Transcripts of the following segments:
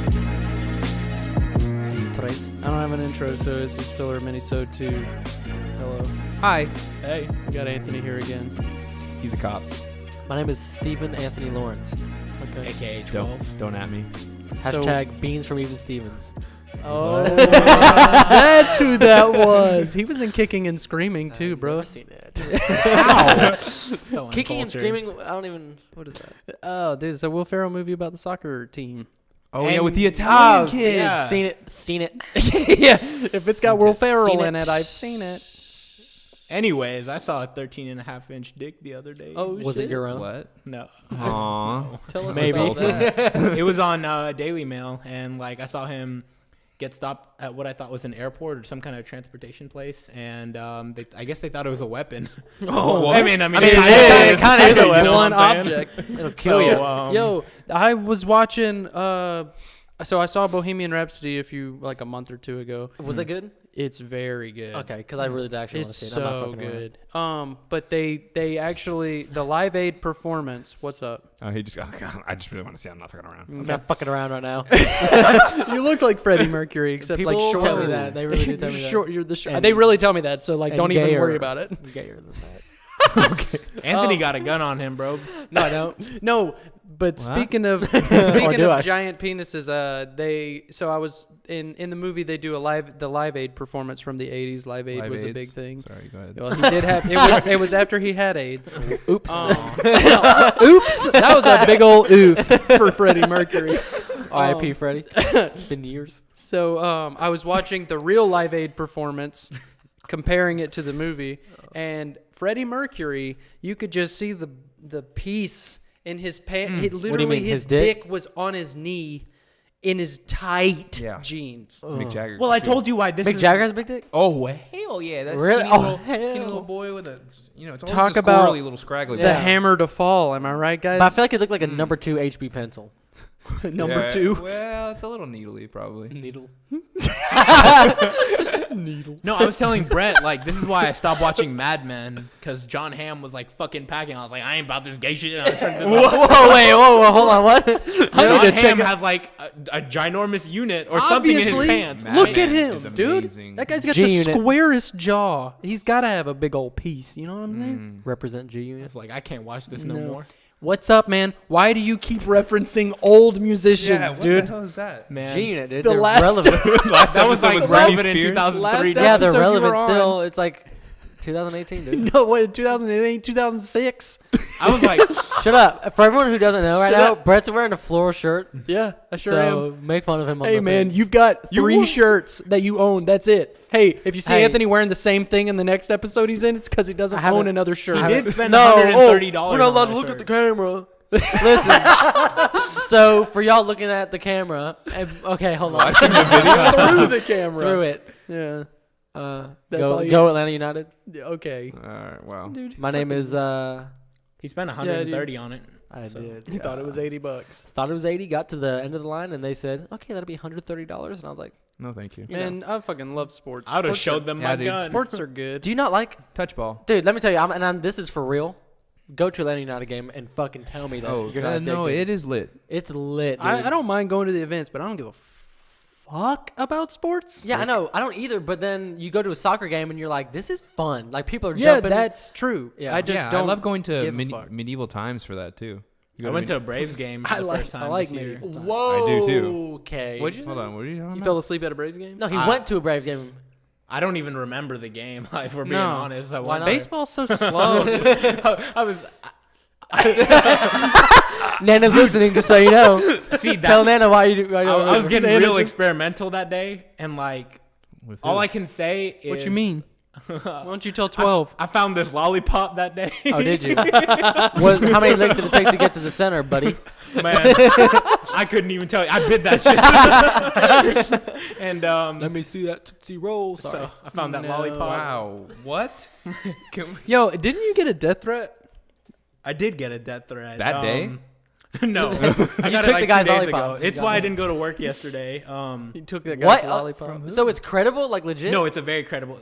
I don't have an intro, so this is filler Minisode 2. Hello. Hi. Hey, we got Anthony here again. He's a cop. My name is Stephen Anthony Lawrence. Okay. AKA 12. Don't at me. Hashtag beans from Even Stevens. Oh, that's who that was. He was in Kicking and Screaming too, I've bro. never seen it. Ow. So Kicking and uncultured. Screaming, I don't even, what is that? Oh, there's a Will Ferrell movie about the soccer team. Oh, And- yeah, with the Italian Oh, kids. yeah. Seen it. Yeah, if it's got Will Ferrell Seen in it. it, I've seen it. Anyways, I saw a 13.5-inch dick the other day. Oh, Was shit. it your own? What? No. Aww. Tell us Maybe. about that. It was on Daily Mail, and like I saw him get stopped at what I thought was an airport or some kind of transportation place, and I guess they thought it was a weapon. Oh, I mean, it kinda is a weapon, blunt I'm saying. object. It'll kill you. Yo, I was watching. So I saw Bohemian Rhapsody a month or two ago. Was it good? It's very good. Okay, because I really actually want It's to see it. I'm not so fucking around. good. But they actually the Live Aid performance. What's up? Oh, he just I just really want to see. I'm not fucking around. I'm not fucking around right now. You look like Freddie Mercury, except People like short. tell me that. They really do tell me that. Short, you're the short. And- They really tell me that. So like, and don't even gayer. worry about it. I'm gayer than that. Anthony got a gun on him, bro. No, I don't. No, but What? speaking of Or do I? giant penises, I was in the movie. They do the Live Aid performance from the '80s. Live Aid Live was a Aids. big thing. Sorry, go ahead. Well, he did have it was after he had AIDS. Oops. Oops, that was a big old oof for Freddie Mercury. R.I.P. Freddie. It's been years. So I was watching the real Live Aid performance, comparing it to the movie, and Freddie Mercury, you could just see the piece in his pants. Literally, mean, his his dick? was on his knee in his tight jeans. Mick Jagger. Well, I told you why this Mick is. Jagger has a big dick? Oh, hell yeah. That Really? skinny, Oh, little, hell. skinny little boy with a, it's Talk almost a about squirrely little scraggly The Yeah. back. hammer to fall. Am I right, guys? But I feel like it looked like a number 2 HB pencil. Number Yeah, 2. Well, it's a little needly, probably. Needle. No, I was telling Brent, like, this is why I stopped watching Mad Men, because John Hamm was, like, fucking packing. I was like, I ain't about this gay shit. And I turned this off. Whoa, hold on, what? John Hamm has, like, a ginormous unit or something in his Obviously. pants. Mad Look Men at him, is dude. amazing. That guy's got G-Unit. the squarest jaw. He's got to have a big old piece. You know what I'm saying? Represent G Unit. It's like, I can't watch this no No. more. What's up, man? Why do you keep referencing old musicians, Yeah, what dude? the hell is that? Man. G Unit, dude. The They're last- relevant. Last That was, episode like, was Britney relevant in Spears. 2003. Last dude. Yeah, they're episode you relevant were on. still. It's like 2018, dude. No, what, 2008, 2006? I was like, Shut up. For everyone who doesn't know right Shut now, up. Brett's wearing a floral shirt. Yeah, I sure so am. make fun of him on Hey, the man, thing. you've got You 3 won. shirts that you own. That's it. Hey, if you see Hey. Anthony wearing the same thing in the next episode he's in, it's because he doesn't I haven't- own another shirt. he did spend No, $130 we're not on allowed that to look shirt. at the camera. Listen. So for y'all looking at the camera, okay, hold on. Watching the video. Through the camera. Through it. Yeah. That's Go, all you- go Atlanta United. Yeah, okay. All right, wow. Dude, My name is. He spent 130 on it. I did. he thought it was $80. Thought it was 80. Got to the end of the line and they said, "Okay, that'll be $130." And I was like, No, thank you. You know. Man, I fucking love sports. I would have Sports showed are- them Yeah, my dude, gun. Sports are good. "Do you not like, Touch ball. dude? Let me tell you, I'm this is for real. Go to Atlanta United game and fucking tell me that Oh, you're not no, addicted. it is lit. It's lit, dude. I don't mind going to the events, but I don't give a fuck about sports. Yeah, I know. I don't either. But then you go to a soccer game and you're like, "This is fun." Like people are Yeah, jumping. that's true. Yeah. I just yeah, don't. I love going to give a fuck. medieval times for that too. You I go went to a Braves game for I the like- first time I like this year. medieval times. Whoa. I do too. Okay. What'd you say? Hold on, what are you talking You about? fell asleep at a Braves game? No, he I- went to a Braves game. I don't even remember the game, if we're being No. honest. I Why went not? Baseball's so slow. I was Nana's listening, just so you know. see Tell that Nana why you do. Why you don't I was getting Nana real just- experimental that day, and like With all who? I can say is What you mean? Why don't you tell 12? I found this lollipop that day. Oh, did you? How many licks did it take to get to the center, buddy? Man, I couldn't even tell you. I bid that shit. And me see that Tootsie Roll. Sorry. so I found that No. lollipop. Wow. What? Can we- Yo, didn't you get a death threat? I did get a death threat That day? No, I got took it like the 2 guy's days lollipop. ago. It's You why got I it. didn't go to work yesterday. You took that guy's What? lollipop. So it's credible, like legit? No, it's a very credible.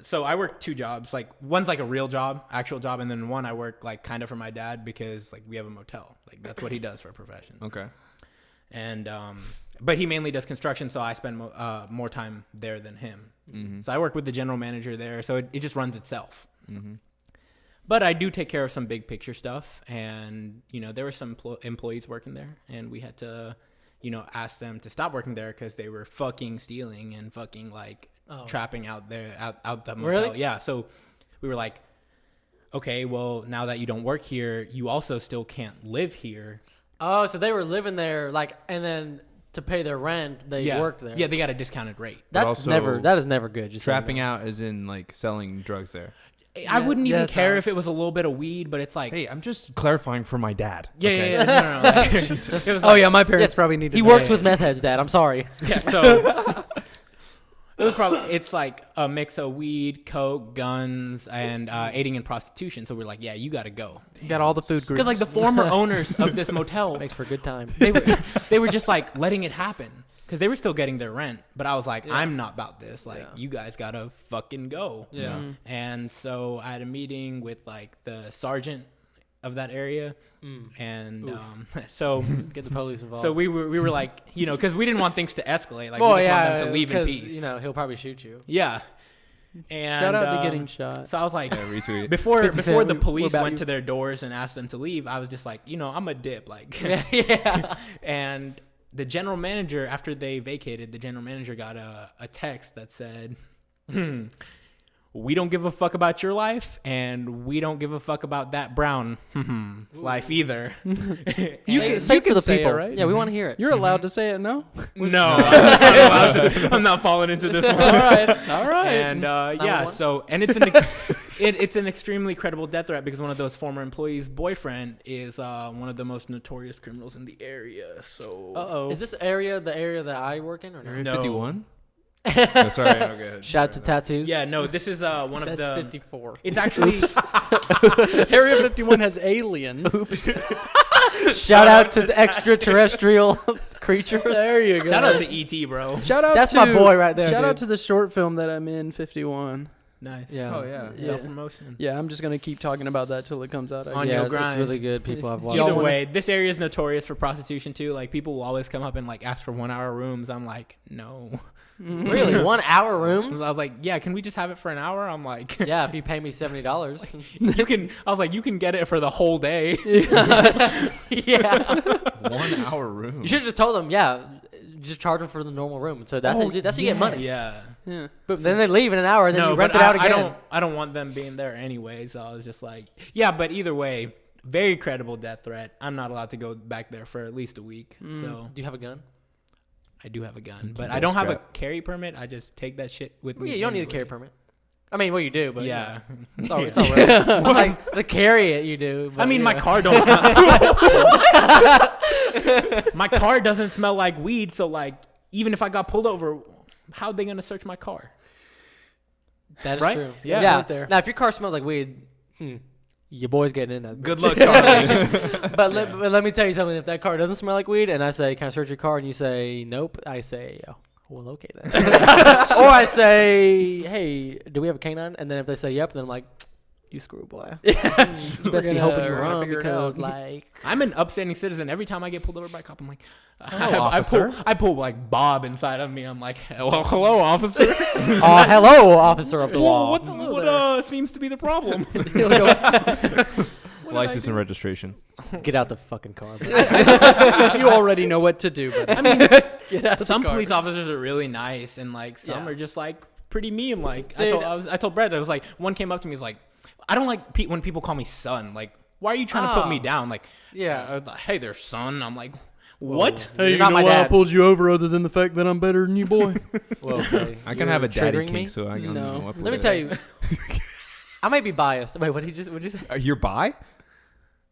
So I work 2 jobs. Like one's like a real job, actual job, and then one I work like kind of for my dad because like we have a motel. Like that's what he does for a profession. Okay. And but he mainly does construction, so I spend more time there than him. Mm-hmm. So I work with the general manager there, so it just runs itself. Mm-hmm. But I do take care of some big picture stuff, and there were some employees working there, and we had to, ask them to stop working there because they were fucking stealing and fucking trapping out there out the motel. Really? Yeah. So we were like, okay, well now that you don't work here, you also still can't live here. Oh, so they were living there, and then to pay their rent, they worked there. Yeah, they got a discounted rate. That also is never good. Just Trapping out as in selling drugs there. I wouldn't even care Sahil. if it was a little bit of weed, but it's like, Hey, I'm just clarifying for my dad. yeah. No. It was Oh yeah, my parents probably needed. He that. works with meth heads, Dad. I'm sorry. Yeah, so it's like a mix of weed, coke, guns, and aiding in prostitution. So we're like, yeah, you got to go. You got all the food groups. Because the former owners of this motel, Makes for a good time. they were just letting it happen because they were still getting their rent. But I was like, I'm not about this. You guys got to fucking go. Yeah. Mm-hmm. And so I had a meeting with the sergeant of that area, and so Get the police involved. so we were like, because we didn't want things to escalate. We just well, want yeah, them to leave in 'cause, peace. he'll probably shoot you. Yeah. And Shout out to getting shot. So I was like, Yeah, retweet. before 50 the Cent, we're police about went you. to their doors and asked them to leave, I was just like, I'm a dip, Yeah. And the general manager, after they vacated, the general manager got a text that said, we don't give a fuck about your life, and we don't give a fuck about that brown life either. You Say can- it you for can the say it, people, right? Yeah, we want to hear it. You're allowed to say it, no? No, I'm not allowed to. I'm not falling into this one. All right. And yeah, one. so it's it's an extremely credible death threat because one of those former employees' boyfriend is one of the most notorious criminals in the area. So Uh-oh. Is this area the area that I work in or Area no? No. 51? No, sorry, no, go ahead. Shout out to tattoos. yeah, no, this is one of That's the. 54. It's actually Area 51 has aliens. Shout out to the extraterrestrial creatures. There you go. shout out to ET, bro. Shout out That's to my boy right there, Shout out dude. to the short film that I'm in, 51. Nice. Yeah. Oh, yeah. Yeah. Self promotion. Yeah, I'm just gonna keep talking about that till it comes out. I On guess. your It's grind. really good. People have watched. Y'all Either wanna- way, this area is notorious for prostitution too. People will always come up and ask for 1 hour rooms. I'm like, no. Really, 1 hour rooms? I was like, yeah, can we just have it for an hour? I'm like, Yeah, if you pay me $70. you can. I was like, you can get it for the whole day. Yeah. 1 hour room. You should have just told them, yeah, just charge them for the normal room. So that's how you get money. Yeah. Yeah. But then they leave in an hour and then No, you rent but it out again. I don't want them being there anyway. So I was just like, yeah, but either way, very credible death threat. I'm not allowed to go back there for at least a week. So Do you have a gun? I do have a gun, Keep but it I don't have a strapped. carry permit. I just take that shit with Well, me. yeah, you don't need a anyway. carry permit. I mean, well, you do, but Yeah. it's all right. I'm like, the carry it, you do. I but, mean, you my know. car don't. My car doesn't smell like weed, so even if I got pulled over, how are they gonna search my car? That is right? true. Yeah. Right there. Now, if your car smells like weed, your boy's getting in that. Good luck, Charlie. But let me tell you something. If that car doesn't smell like weed, and I say, "Can I search your car?" and you say, "Nope," I say, "Oh, well, okay then." Or I say, "Hey, do we have a canine?" And then if they say, "Yep," then I'm like, "You screw boy." You best be gonna- hoping we're you're gonna wrong figure it because out. I'm an upstanding citizen. Every time I get pulled over by a cop, I'm like, officer. I pull Bob inside of me. I'm like, hello, officer. hello, officer of the law. What seems to be the problem? He'll go, License and registration. Get out the fucking car. you already know what to do. But I mean, get out of some the car. police officers are really nice, and some Yeah. are just pretty mean. I Dude. told Brett, I was like, one came up to me, was like, I don't like when people call me son. Why are you trying to put me down? Yeah. Hey there, son. I'm like, what? Hey, You're you not know my why I dad. pulled you over other than the fact that I'm better than you, boy? Well, okay. I can You're have a daddy triggering kink, me? so I don't No. know what Let me tell you. I might be biased. Wait, what did you say? You're bi?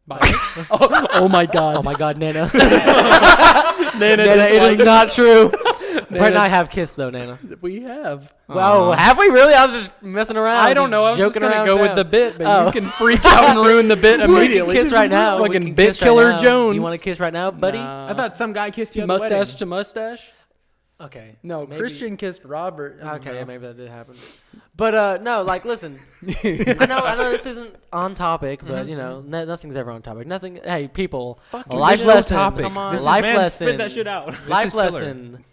Oh my God. Oh my God, Nana. Nana, Nana, it dislikes- is not true. Brett and I have kissed though, Nana. We have. Wow, have we really? I was just messing around. I don't know. I was just joking gonna around go with town. the bit, but Oh. you can freak out and ruin the bit We can immediately. kiss right now. We Fucking can bit kiss right killer now. Jones. You want to kiss right now, buddy? Nah. I thought some guy kissed you at the mustache wedding. to mustache. Okay. No, maybe- Christian kissed Robert. Okay, yeah, maybe that did happen. But no, like, listen. I know this isn't on topic, but you know, nothing's ever on topic. Nothing. Hey, people, life lesson. topic. Come on, This is- life Man, lesson. spit that shit out. Life is filler. lesson.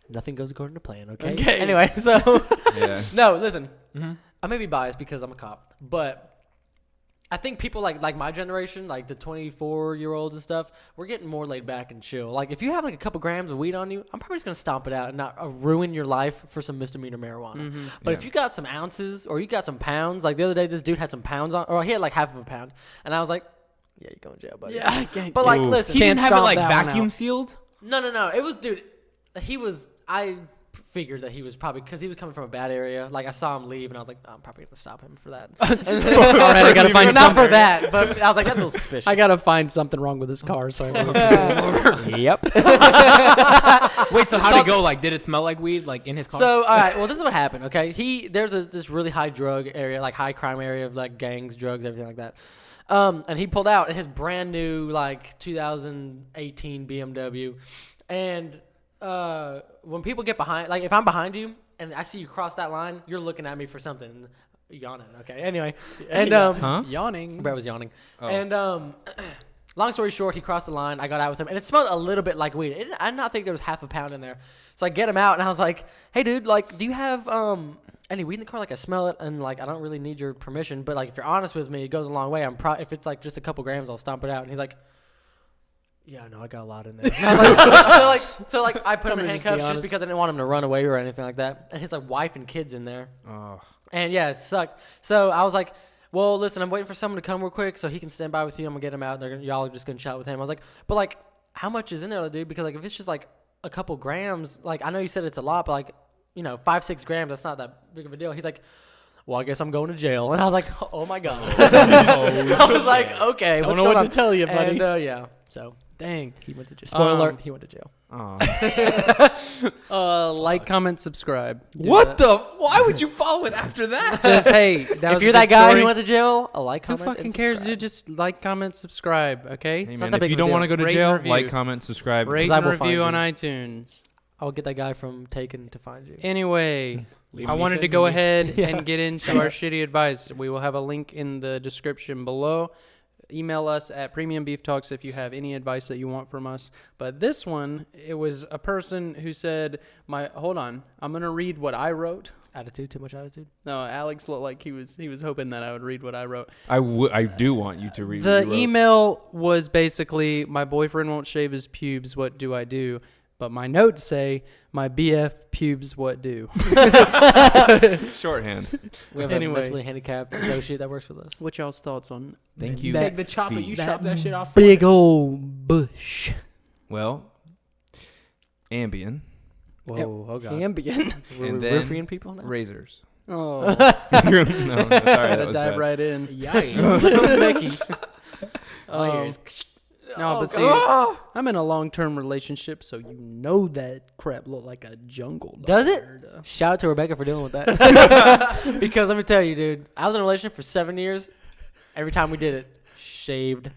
Nothing goes according to plan. Okay. Okay. Anyway, so Yeah. no, listen. I may be biased because I'm a cop, but I think people like my generation, like the 24-year-olds and stuff, we're getting more laid back and chill. Like if you have like a couple grams of weed on you, I'm probably just gonna stomp it out and not ruin your life for some misdemeanor marijuana. But if you got some ounces or you got some pounds, like the other day, this dude had some pounds on, or he had like half of a pound, and I was like, "Yeah, you're going to jail, buddy." Yeah, I can't. But like, Ooh. listen, He didn't have it stomp like that one vacuum out. sealed. no. It was, dude. He was. I figured that he was probably because he was coming from a bad area. Like I saw him leave, and I was like, I'm probably gonna stop him for that. All right, I gotta find Not something. for that, but I was like, that's a little suspicious. I gotta find something wrong with his car, so I won't listen to it. Yep. Wait, so how'd it go? Like, did it smell like weed, like in his car? So, all right. Well, this is what happened. Okay, there's this really high drug area, like high crime area of like gangs, drugs, everything like that. And he pulled out in his brand new like 2018 BMW, and when people get behind, like if I'm behind you and I see you cross that line, you're looking at me for something, yawning. Okay. Anyway, and Huh? Yawning. Brett was yawning, Oh. and long story short, he crossed the line. I got out with him, and it smelled a little bit like weed. I did not think there was half a pound in there. So I get him out, and I was like, "Hey, dude, like, do you have any weed in the car? Like, I smell it, and like, I don't really need your permission, but like, if you're honest with me, it goes a long way. If it's like just a couple grams, I'll stomp it out." And he's like, "Yeah, no, I got a lot in there." And I was like, I put him in I'm gonna just be handcuffs just honest. because I didn't want him to run away or anything like that. And his like wife and kids in there. Oh. And yeah, it sucked. So I was like, well, listen, I'm waiting for someone to come real quick so he can stand by with you. I'm gonna get him out. Y'all are just gonna chat with him. I was like, but like, how much is in there, dude? Because like, if it's just like a couple grams, like I know you said it's a lot, but like, 5-6 grams, that's not that big of a deal. He's like, well, I guess I'm going to jail. And I was like, oh my god. I was like, okay, Don't what's know going what on? to tell you, buddy. And yeah, so Dang. he went to jail. Spoiler alert, he went to jail. Oh. Like, comment, subscribe. Do What that. the? Why would you follow it after that? Just hey, that was If a you're that good guy story. who went to jail, a like, Who comment, fucking and cares? subscribe. You just like, comment, subscribe. Okay. Hey, It's man, not that if big you of a don't deal. want to go to Rate jail, and review. like, comment, subscribe. Rate I and will review on find iTunes. I'll get that guy from Taken to find you. Anyway, Leave I me wanted to sitting go here. ahead Yeah. and get into our shitty advice. We will have a link in the description below. Email us at Premium Beef Talks if you have any advice that you want from us. But this one, it was a person who said, hold on, I'm going to read what I wrote. Attitude, too much attitude. No, Alex looked like he was hoping that I would read what I wrote. I do want you to read. what The you wrote. email was basically, my boyfriend won't shave his pubes, what do I do? But my notes say, my BF pubes, what do? Shorthand. We have Anyway. a mentally handicapped associate that works with us. What y'all's thoughts on Thank you. Take the chopper. You that chop that shit off. big old bush? Well, Ambien, Whoa, oh god. Ambien. We're and then freeing people now? razors. Oh, no, sorry, that gotta was dive bad. right in. Yikes. Mickey. Oh. No, Oh, but see, God. I'm in a long-term relationship, so you know that crap look like a jungle. Does it? dog. Shout out to Rebecca for dealing with that. Because let me tell you, dude, I was in a relationship for 7 years. Every time we did it, shaved,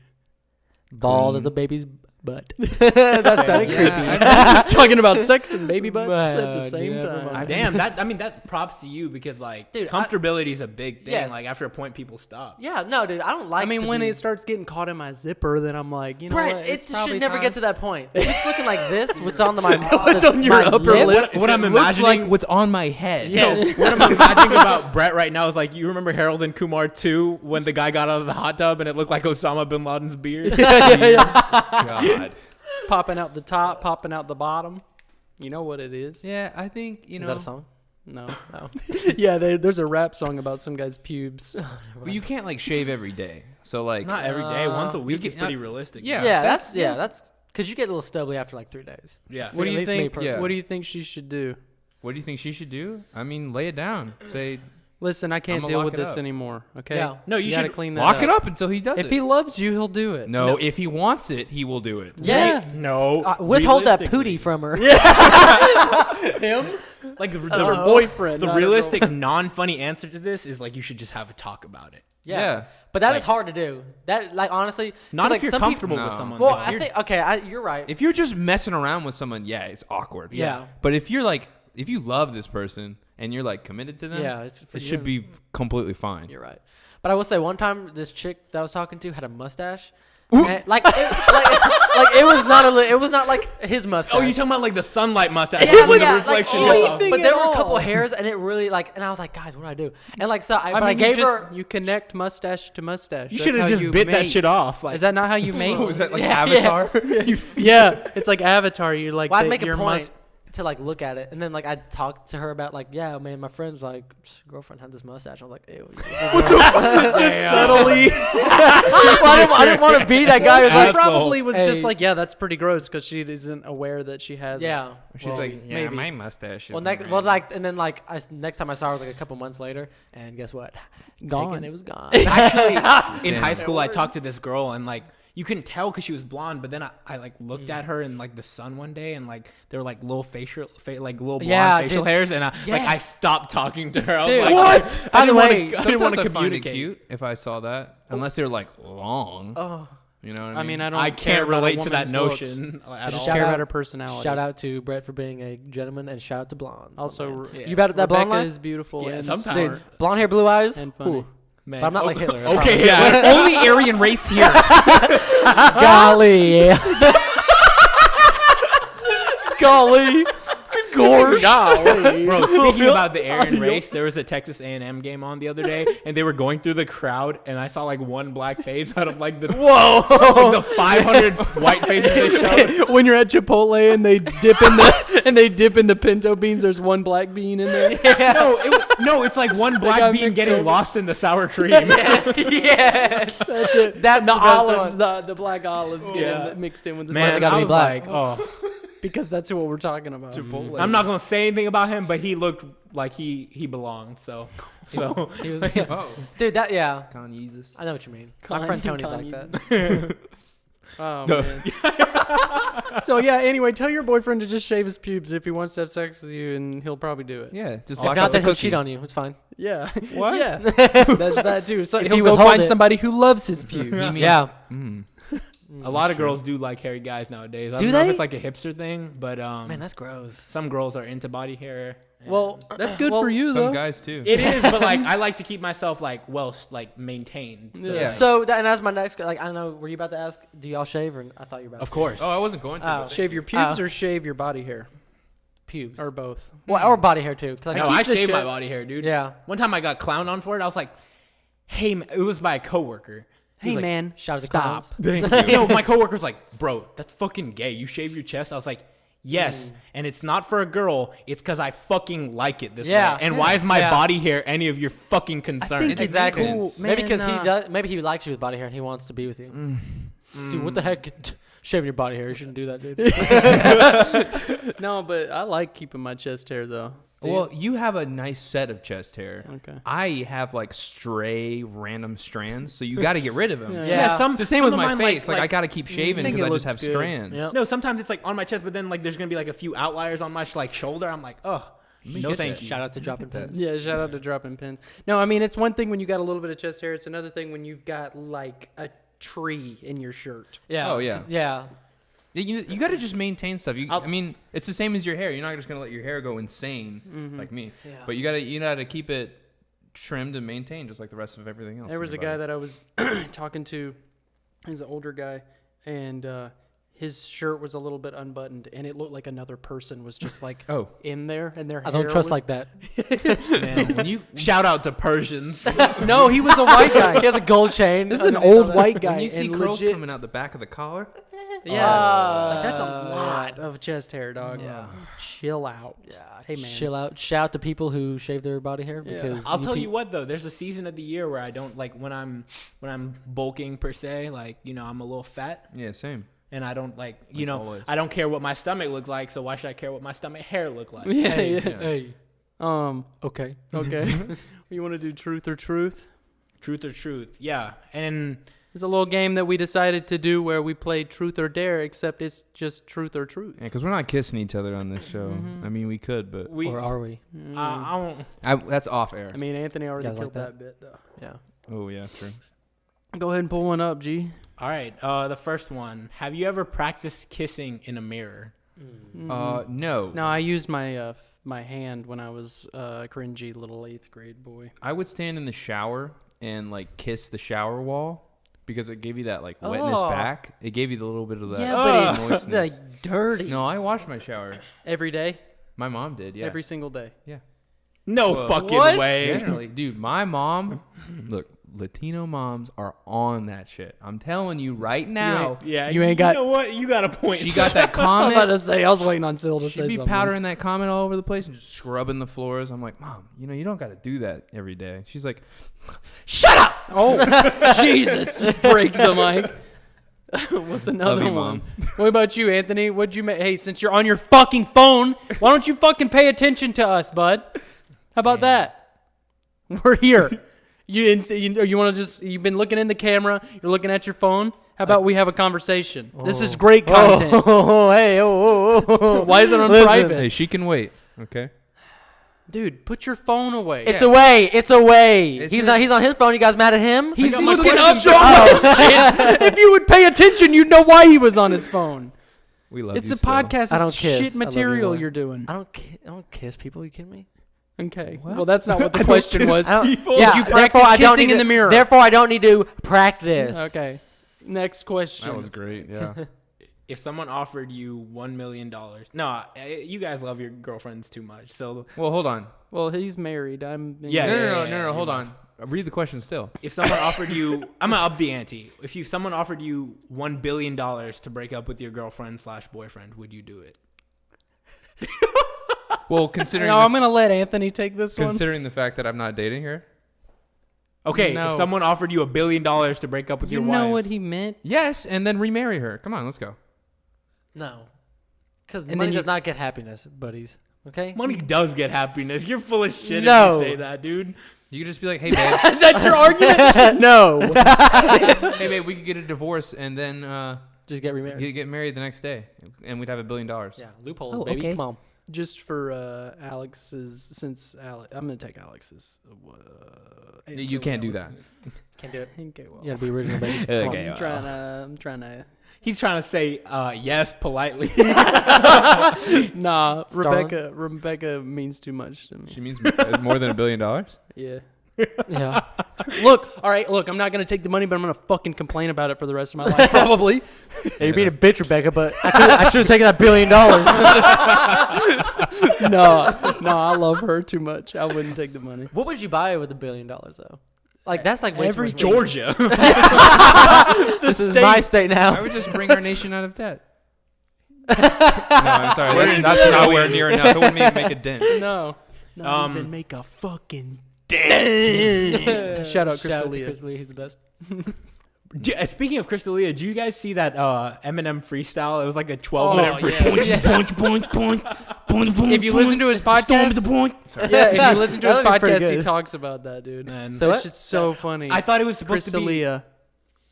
bald Clean. as a baby's butt. That sounded Yeah, creepy. Talking about sex and baby butts at the Well, same never time. mind. Damn, that props to you because like Dude, comfortability is a big thing. Yes. Like after a point, people stop. Yeah, no, dude, I don't like. I mean, to when be, it starts getting caught in my zipper, then I'm like, you know Brett, what? it probably should never time. get to that point. If it's looking like this, what's on my What's on your my upper lip? What I'm It looks imagining, like what's on my head. Yes. what I'm imagining about Brett right now is like you remember Harold and Kumar 2 when the guy got out of the hot tub and it looked like Osama bin Laden's beard. God. It's popping out the top, popping out the bottom. You know what it is? Yeah, I think Is that a song? No. Yeah, there's a rap song about some guy's pubes. But you can't like shave every day. So like, Not every day, once a week you is can- pretty realistic. yeah. Yeah, that's- that's because you get a little stubbly after like 3 days. yeah. What do At you least me think? personally. Yeah. What do you think she should do? what do you think she should do? I mean, lay it down. Say, Listen, I can't I'ma deal lock with it this up. anymore. Okay. Yeah. No, you gotta should clean that Lock up. it up until he does If it. he loves you, he'll do it. No, if he wants it, he will do it. Yes. No. Withhold that realistically. pootie from her. Him? Like the, That's her boyfriend. the not her realistic, non-funny answer to this is like you should just have a talk about it. Yeah. But that is Like- hard to do. That, like, honestly. Not like, if you're some comfortable No. with someone. Well, If I you're- think, okay, you're right. If you're just messing around with someone, yeah, it's awkward. Yeah. But if you're like, if you love this person and you're like committed to them, Yeah, it's for it you. should be completely fine. You're right. But I will say, one time, this chick that I was talking to had a mustache. And, like, it was not like his mustache. oh, you talking about like the sunlight mustache? Yeah, when yeah, the reflection like, hits oh, off. but there were a at couple all. hairs, and it really like, and I was like, guys, what do I do? And like, so I, but I I mean, gave you her. you connect mustache to mustache. You That's should have how just you bit that mate. shit off. Like, Is that not how you mate? Oh, is that like Yeah, Avatar? Yeah, it's like Avatar. You like Well, I'd the- make a your point to like look at it, and then like I'd talk to her about like, yeah, man, my friend's like girlfriend had this mustache. I'm like, ew. Just subtly. Well, I didn't want to be that guy who's She like, probably was just Hey. like, yeah, that's pretty gross because she isn't aware that she has. it. yeah. She's Well, like, yeah, maybe. my mustache. Is Well, mine." like, and then like, next time I saw her was like a couple months later, and guess what? Gone. Taken, it was gone. Actually, in Damn. high school, I talked to this girl and like you couldn't tell because she was blonde. But then I like looked at her in like the sun one day and like there were like little like little blonde Yeah, facial dude. hairs, and I Yes. stopped talking to her. I was Dude. like, What? I By the didn't way, want to. I didn't want Sometimes to I find it communicate. cute if I saw that, unless they're like long. Oh, You know what I mean, I don't. I care can't about a relate to that woman's looks. notion I at just all. Shout care out- about her personality. shout out to Brett for being a gentleman, and shout out to blonde. Also, Yeah. You about that blonde Rebecca line? is beautiful. Yeah, and sometimes. smart. Blonde hair, blue eyes, And funny. Ooh. Man. But I'm not like Hitler. I Okay, promise. yeah. Only Aryan race here. Golly. Golly. Gorge. Golly. Bro, speaking about the Aryan race, there was a Texas A&M game on the other day, and they were going through the crowd, and I saw like one black face out of like the like the 500 white faces they showed. When you're at Chipotle and they dip in the pinto beans, there's one black bean in there. No, it's like one black got bean mixed getting up. lost in the sour cream. Yes. That's it. That's the the best olives, one. the black olives Yeah. getting mixed in with the Man, they gotta I be was black. like, oh, because that's what we're talking about. I'm not gonna say anything about him, but he looked like he belonged. So He was, Oh, dude, that, yeah. Con Jesus. I know what you mean. My friend Tony's like that. Oh No. man. So yeah. Anyway, tell your boyfriend to just shave his pubes if he wants to have sex with you, and he'll probably do it. Yeah, just If lock not, up the then he'll cookie. cheat on you. It's fine. Yeah. What? Yeah. That's that too. So If he'll you go withhold find it. somebody who loves his pubes. Yeah. Mm. a lot of girls do like hairy guys nowadays. I Do don't know if they? it's like a hipster thing, but Man, that's gross. some girls are into body hair. and- Well, That's good well, for you Some though. guys too. it is, but like I like to keep myself like maintained. So, Yeah. So that, and that's my next. Like, I don't know. Were you about to ask? Do y'all shave? Or I thought you were about of course. Oh, I wasn't going to. Oh. but Shave your pubes Oh. or shave your body hair, pubes or both. well, or body hair too. 'Cause, like, no, keep I the shaved my shit- body hair, dude. yeah. One time I got clowned on for it. I was like, "Hey, it was by a coworker." He Hey was like, man, shout out to stop. clowns. Thank you. No, my coworker's like, "Bro, that's fucking gay. You shave your chest." I was like, "Yes, and it's not for a girl. It's because I fucking like it this Yeah. way. And why is my Yeah. body hair any of your fucking concern?" think it's Exactly. cool. Maybe Man, because he nah. does. Maybe he likes you with body hair and he wants to be with you. Dude, what the heck? Shaving your body hair. You shouldn't do that, dude. No, but I like keeping my chest hair though. Well, you have a nice set of chest hair. Okay. I have like stray random strands, so you got to get rid of them. Yeah. Yeah. some It's the same some with of my mine, face. Like I got to keep shaving think because it I just looks have good. strands. Yep. No, sometimes it's like on my chest, but then like there's gonna be like a few outliers on my like shoulder. I'm like, oh, no, get thank that. you. Shout out to dropping that. pins. Yeah, shout out to dropping pins. No, I mean it's one thing when you got a little bit of chest hair. It's another thing when you've got like a tree in your shirt. Yeah. Oh, yeah. Yeah. You got to just maintain stuff. I'll- I mean, it's the same as your hair. You're not just gonna let your hair go insane like me. Yeah. But you gotta keep it trimmed and maintained, just like the rest of everything else. There was a in your guy body. that I was talking to. He's an older guy, and his shirt was a little bit unbuttoned, and it looked like another person was just like Oh. in there, and their I hair don't trust was- like that. Man, when you shout out to Persians. No, he was a white guy. He has a gold chain. This is an underneath all old that. white guy. When you see and curls legit, coming out the back of the collar, yeah, like, that's a lot of chest hair, dog. Yeah. Chill out. Yeah. Hey man. Chill out. Shout out to people who shave their body hair Yeah. because I'll tell you what though, there's a season of the year where I don't like when I'm bulking per se, like, you know, I'm a little fat yeah, same. and I don't like, you Like know, always. I don't care what my stomach looks like, so why should I care what my stomach hair look like? Yeah, Hey, yeah. hey. Okay. Okay. Okay. You want to do truth or truth? Truth or truth? Yeah. And It's a little game that we decided to do where we play truth or dare, except it's just truth or truth. Yeah, because we're not kissing each other on this show. Mhm. I mean, we could, but Or are we? I don't. that's off air. I mean, Anthony already guys killed like that bit, though. Yeah. Oh yeah, true. Go ahead and pull one up, G. All right. The first one. Have you ever practiced kissing in a mirror? No. No, I used my my hand when I was a cringy little 8th grade boy. I would stand in the shower and like kiss the shower wall because it gave you that like wetness Oh. back. It gave you the little bit of that. Yeah, but it's moistness. like dirty. No, I washed my shower. Every day, My mom did. Yeah. every single day. No Well, fucking what? way. Generally, dude, my mom. Look, Latino moms are on that shit. I'm telling you right now. Yeah. You ain't got- You know what? You got a point. She got that I was about comment. to say, I was waiting on Sil to She'd say be something. powdering that comment all over the place and just scrubbing the floors. I'm like, Mom, you don't got to do that every day. She's like, shut up. Oh, Jesus! Just break the mic. What's another Love you, one? Mom. What about you, Anthony? What'd you make? Hey, since you're on your fucking phone, why don't you fucking pay attention to us, bud? How about that? We're here. You want to just? You've been looking in the camera. You're looking at your phone. How about we have a conversation? This is great content. Oh, hey, oh. Why is it on Listen. private? Hey, she can wait. Okay. Dude, put your phone away. It's away. It's away. It's He's in- not. He's on his phone. You guys mad at him? He's got my looking up questions. so much shit. If you would pay attention, you'd know why he was on his phone. We love It's you a still. podcast. I don't It's kiss. shit I love you material more. you're doing. I don't kiss people. You kidding me? Okay. What? Well, that's not what the question was. I don't, Did yeah, you therefore practice I don't kissing need in to- the mirror? Therefore, I don't need to practice. Okay. Next question. That was great. Yeah. If someone offered you $1 million, no, you guys love your girlfriends too much. So Well, hold on. Well, he's married. I'm. Yeah, No. Hold you're on. Hold the question still. if someone offered you, I'm gonna up the ante. If someone offered you $1 billion to break up with your girlfriend/boyfriend, would you do it? Well, considering No, I'm gonna let Anthony take this one. considering the fact that I'm not dating her. Okay, No. if someone offered you $1 billion to break up with You your know wife, what he meant. Yes, and then remarry her. Come on, let's go. No. Because And money then you- does not get happiness, buddies. Okay. money does get happiness. You're full of shit No. if you say that, dude. You could just be like, hey, babe. That's your argument? No. Hey, babe, we could get a divorce and then Just get remarried. get married the next day, and we'd have $1 billion. Yeah. Loopholes, Oh, baby. okay. Come on. Just for Alex's, since Alex, I'm gonna take Alex's. You answer can't do without- that. Can't do it. Okay, well. You gotta be original, baby. Come Okay. on. I'm trying to. He's trying to say yes politely. Nah, Star. Rebecca means too much to me. She means more than $1 billion. Yeah. Yeah. Look, all right, look, I'm not gonna take the money, but I'm gonna fucking complain about it for the rest of my life, probably. Hey, you're being a bitch, Rebecca, but I should have taken that $1 billion. No, I love her too much. I wouldn't take the money. What would you buy with $1 billion, though? Like, that's like way too Every much money. Georgia. This is my state I now. would just bring our nation out of debt. No, I'm sorry. That's nowhere near enough. It wouldn't even make a dent. No. Not even make a fucking dent. Shout out Shout out to Crystalia. Crystalia, he's the best. Speaking of Crystalia, did you guys see that Eminem freestyle? It was like a 12-minute freestyle. If you listen to his podcast, yeah, if you listen to his That would be pretty podcast, he good. talks about that, dude. And So It's what? just so funny. I thought it was supposed to be. Crystalia.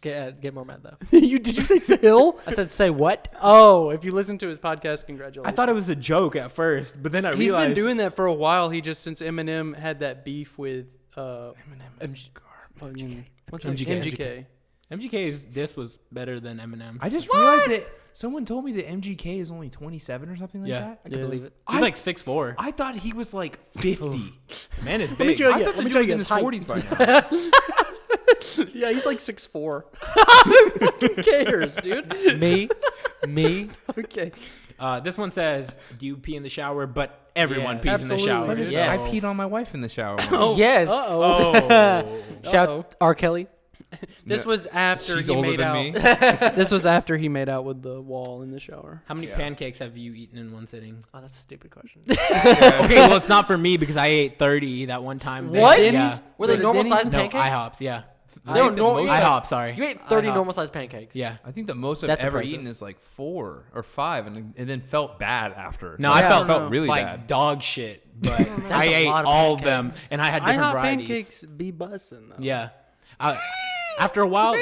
Get more mad, though. Did you say Sahil? I said, say what? Oh, if you listen to his podcast, congratulations. I thought it was a joke at first, but then I He's realized been doing that for a while. He just, since Eminem had that beef with what's that? MGK. MGK's diss was better than Eminem. I just realized that someone told me that MGK is only 27 or something like Yeah. that. I can believe it. He's like 6'4". I thought he was like 50. Man is Let me big. tell I you- thought let the me dude tell was you in his his height. 40s by now. Yeah, he's like 6'4". Who cares, dude? Me. Okay. This one says, "Do you pee in the shower?" But everyone Yeah. pees in the shower. Absolutely. Yes. I peed on my wife in the shower. once. Oh. Yes. Uh-oh. Oh. Shout Uh-oh. R. Kelly. This was after She's he older made than out. me. This was after he made out with the wall in the shower. How many Yeah. pancakes have you eaten in one sitting? Oh, that's a stupid question. Okay, well, it's not for me because I ate 30 that one time. What? Yeah. Were they Go to normal Denny's? sized No, pancakes? IHOPs. Yeah. They were normal. IHOP, sorry. You ate 30 IHOP. normal sized pancakes. Yeah. I think the most I've That's ever impressive. eaten is like 4 or 5, and then felt bad after. No, Like, I felt felt really like bad. dog shit, but I a ate lot of all of them, pancakes. and I had different IHOP varieties. pancakes be bussin' though. Yeah. After a while,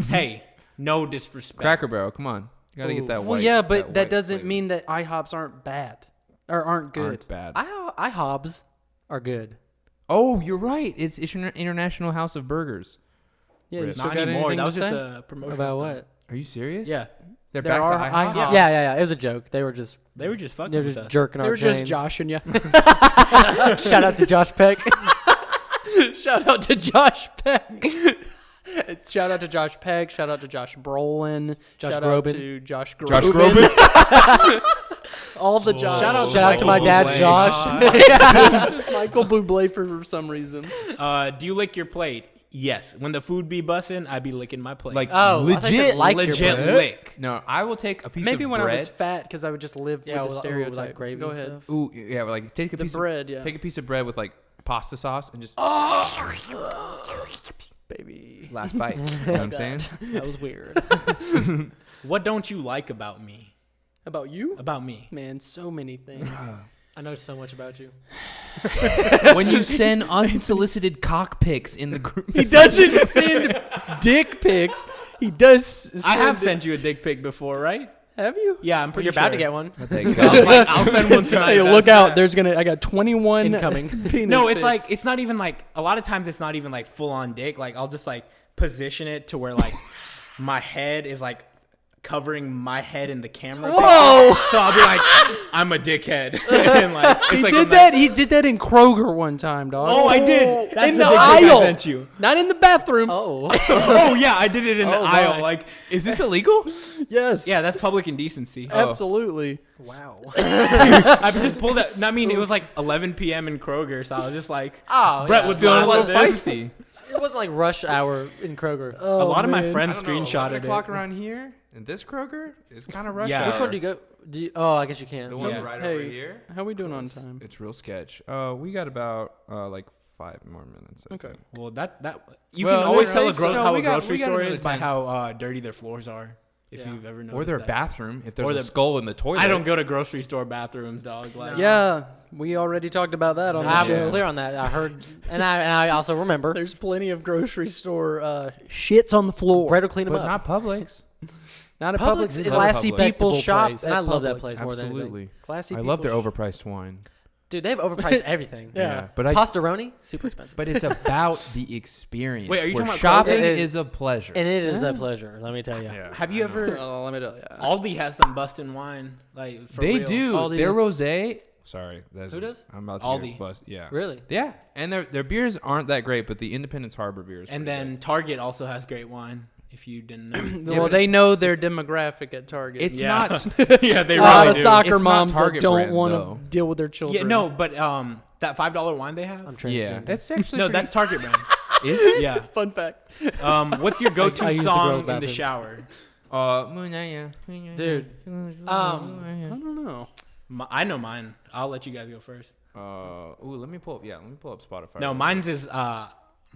hey, no disrespect. Cracker Barrel, come on, you gotta get that white. Well, yeah, but that white doesn't flavor. mean that IHOPs aren't bad or aren't good. Aren't bad. IHOBs are good. Oh, you're right. It's International House of Burgers. Yeah, you Rip. still Not got anymore. anything That was to just say? a promotion. About stuff. what? Are you serious? Yeah. They're There back to are IHOP. IHOPs. Yeah. It was a joke. They were just They were just fucking they were with just us. jerking They our were just chains. joshing you. Shout out to Josh Peck. Shout out to Josh Peck. Shout out to Josh Peck. Shout out to Josh Brolin. Josh shout Groban. out to Josh Groban. Josh Groban. All the Josh. Shout out to my dad, Bublé. Josh. Just Michael Bublé for some reason. Do you lick your plate? Yes. When the food be bussin', I be licking my plate. Like Oh, I thought you said legit, like your legit bread. lick. No, I will take a piece Maybe of when bread. I was fat, because I would just live Yeah, with the with, stereotype. like gravy Go and ahead. stuff. Ooh, yeah, like take a The piece bread, yeah. of take a piece of bread with like pasta sauce and just Baby. last bite. You know what I'm saying? That was weird. What don't you like about me? About you? About me. Man, so many things. I know so much about you. When you send unsolicited cock pics in the group, He doesn't send dick pics. He does. I have send- sent you a dick pic before, right? Have you? Yeah, I'm pretty You're sure. about to get one. I'll send one tonight. Hey, That's look out! that. There's gonna. I got 21 Incoming. Penis No, it's pics. like it's not even like a lot of times it's not even like full on dick. Like I'll just like position it to where like my head is like covering my head in the camera. Whoa! So I'll be like, I'm a dickhead. And like, it's He like did I'm that. He did that in Kroger one time, dog. Oh, I did. That's in the the dick pic I aisle. sent you. Not in the bathroom. Oh. Oh yeah, I did it in the Oh, aisle. my. Like, is this illegal? Yes. yeah, that's public indecency. Absolutely. Wow. I just pulled that. I mean, it was like 11 p.m. in Kroger, so I was just like, Oh, Brett yeah. would Feeling a laugh little at this. feisty. It wasn't like rush hour in Kroger. Oh, A lot of my man. friends I don't know, 11 screenshotted o'clock it. around here, and this Kroger is kind of rush Yeah. hour. Which one do you go? Oh, I guess you can. The one Yeah. right Hey, over here. How we doing on time? It's real sketch. We got about like 5 more minutes. I Okay. think. Well, that you Well, can always no, tell no, how we a got- grocery we got store another is by 10. how dirty their floors are. If Yeah. you've ever noticed Or their that. bathroom. If there's Or a the- skull in the toilet. I don't go to grocery store bathrooms, dog. Like, Yeah, we already talked about that on the I'm show. clear on that. I heard, and I also remember. There's plenty of grocery store shits on the floor. Brett will clean them But up. not Publix. Not a Publix public. is Classy a people respectable shop. place, at and I love that Publix. place more than anything. Absolutely. Classy. I love their people overpriced wine. Dude, they've overpriced everything. Yeah. But I. Pastaroni, super expensive. But it's about the experience. Wait, are you where talking about shopping Kroger? is a pleasure. And it is a pleasure, let me tell you. Yeah, have you I know. ever? Oh, let me tell you. Aldi has some bustin' wine. Like for They real. do. Aldi Their do. rosé. Sorry, that's Who does? I'm about to Aldi. get bust. Yeah. Really? Yeah, and their beers aren't that great, but the Independence Harbor beer is. And pretty then Target also has great wine. If you didn't know. Well, but they know their demographic at Target. It's Yeah. not. Yeah, they a lot really of do. soccer It's not moms that Target don't brand, want though. to deal with their children. Yeah, no, but that $5 wine they have. I'm Yeah, transgender. that's actually No, pretty- that's Target brand. is it? Yeah. Fun fact. What's your I go-to use the song girls' in the bathroom. shower? Dude, I don't know. I know mine. I'll let you guys go first. Let me pull up. Yeah, let me pull up Spotify. No, real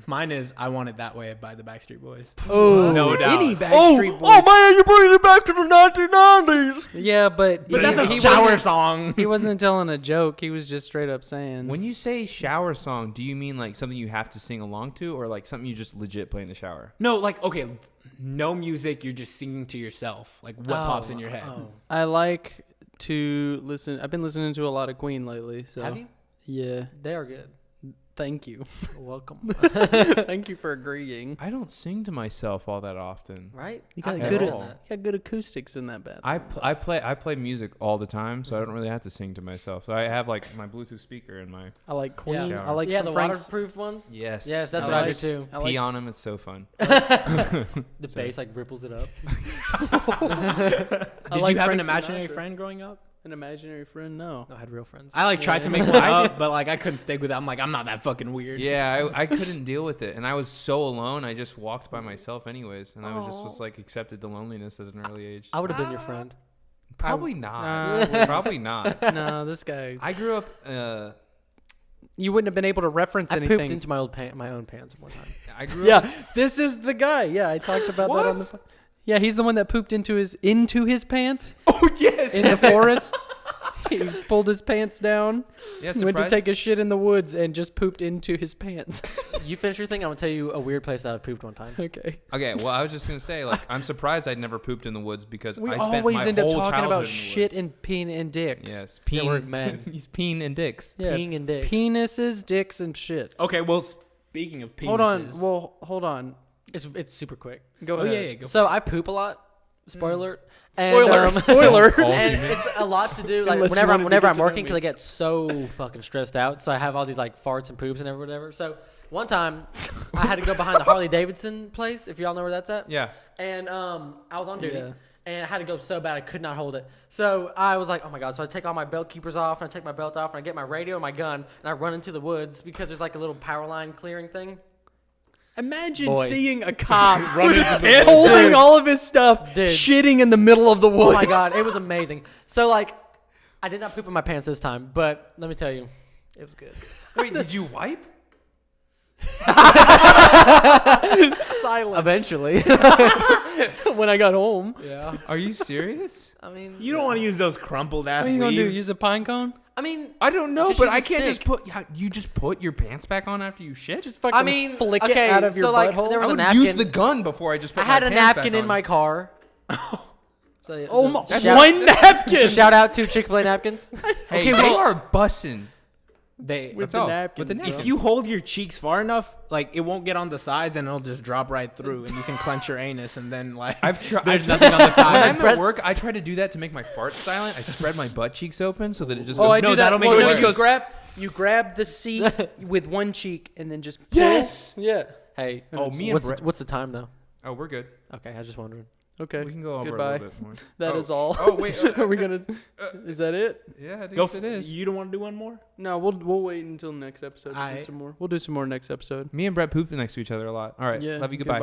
mine is "I Want It That Way" by the Backstreet Boys. Oh, No doubt. Any Backstreet Boys. man, you're bringing it back to the 1990s. Yeah, but But that's a he shower wasn't- song. He wasn't telling a joke. He was just straight up saying. When you say shower song, do you mean like something you have to sing along to, or like something you just legit play in the shower? No, like okay, no music. You're just singing to yourself. Like what pops in your head. Oh. I like to listen. I've been listening to a lot of Queen lately. So Have you? Yeah. They are good. Thank you. Welcome. Thank you for agreeing. I don't sing to myself all that often. Right? You got At good. all. You got good acoustics in that bathroom. I play music all the time, so I don't really have to sing to myself. So I have like my Bluetooth speaker and my I like Queen. Yeah. I like Yeah, some the Frank's. waterproof ones. yes, Yes, that's I what I do like- too. I pee like, on them. It's so fun. The So- bass like ripples it up. Did like you have an Frank imaginary Sinatra. friend growing up? An imaginary friend? No. No, I had real friends. I like tried to make one up, but like I couldn't stick with it. I'm like, I'm not that fucking weird. Yeah, I couldn't deal with it, and I was so alone. I just walked by myself anyways, and I was like accepted the loneliness at an early age. I would have been your friend. Probably not. Probably not. No, this guy. I grew up you wouldn't have been able to reference I anything. pooped into my own pants one time. I grew up. Yeah, this is the guy. Yeah, I talked about that on the. What? Yeah, he's the one that pooped into his pants Oh yes. in the forest. He pulled his pants down, Yeah, went to surprise- take a shit in the woods, and just pooped into his pants. You finish your thing. I'm gonna tell you a weird place that I pooped one time. Okay. Okay, well, I was just gonna say, like, I'm surprised I'd never pooped in the woods because We I spent always my end up whole talking about childhood in the shit woods. and peeing and dicks. Yes, Yeah, we're peeing. men. He's peeing and dicks. Yeah, Peeing and dicks. penises, dicks, and shit. Okay, well, speaking of penises. Hold on. Well, hold on. It's super quick. Go Oh, ahead. yeah, go. So I poop a lot. Spoiler alert. Spoiler. And, Spoiler. All and female. it's a lot to do. Like Unless you whenever wanted to whenever get I'm to know working, me. because I get so fucking stressed out. So I have all these like farts and poops and whatever. So one time I had to go behind the Harley Davidson place. If y'all know where that's at. Yeah. And I was on duty. Yeah. And I had to go so bad I could not hold it. So I was like, oh my God. So I take all my belt keepers off and I take my belt off and I get my radio and my gun and I run into the woods because there's like a little power line clearing thing. Imagine Boy. seeing a cop Running into the holding Dude. all of his stuff, Dude. shitting in the middle of the woods. Oh my God. It was amazing. So like, I did not poop in my pants this time, but let me tell you, it was good. Wait, did you wipe? Silence. Eventually. When I got home. Yeah. Are you serious? I mean, You don't want to use those crumpled ass What are you gonna do? leaves. Use a pine cone? I mean, I don't know, Just but use I a can't just stick. put. You just put your pants back on after you shit. Just fucking I mean, flick okay, it out of your so, like, butthole. there I was a would napkin. use the gun before I just put I had my a pants back napkin in on. my car. Oh my! shout- One napkin. Shout out to Chick-fil-A napkins. Hey, Okay, they well- are bussin'. They, With That's the all. napkins. With the bro. if you hold your cheeks far enough, like it won't get on the sides and it'll just drop right through, and you can clench your anus, and then like I've tried. there's nothing on the When side. I'm at Brett's- work, I try to do that to make my farts silent. I spread my butt cheeks open so that it just Oh, goes. I no, do that. that'll make Well, it no, worse. you grab the seat with one cheek and then just pull. Yes! Yeah. Hey, Oh, me and what's Brett. what's the time though? Oh, we're good. Okay, I was just wondering. Okay. We can go over Goodbye. a little bit more. That Oh. is all. Oh wait. Are we gonna? Is that it? Yeah, I Go guess it is. You don't want to do one more? No, we'll wait until next episode to do Aight. some more. We'll do some more next episode. Me and Brett poop next to each other a lot. All right. Yeah. Love you. Goodbye.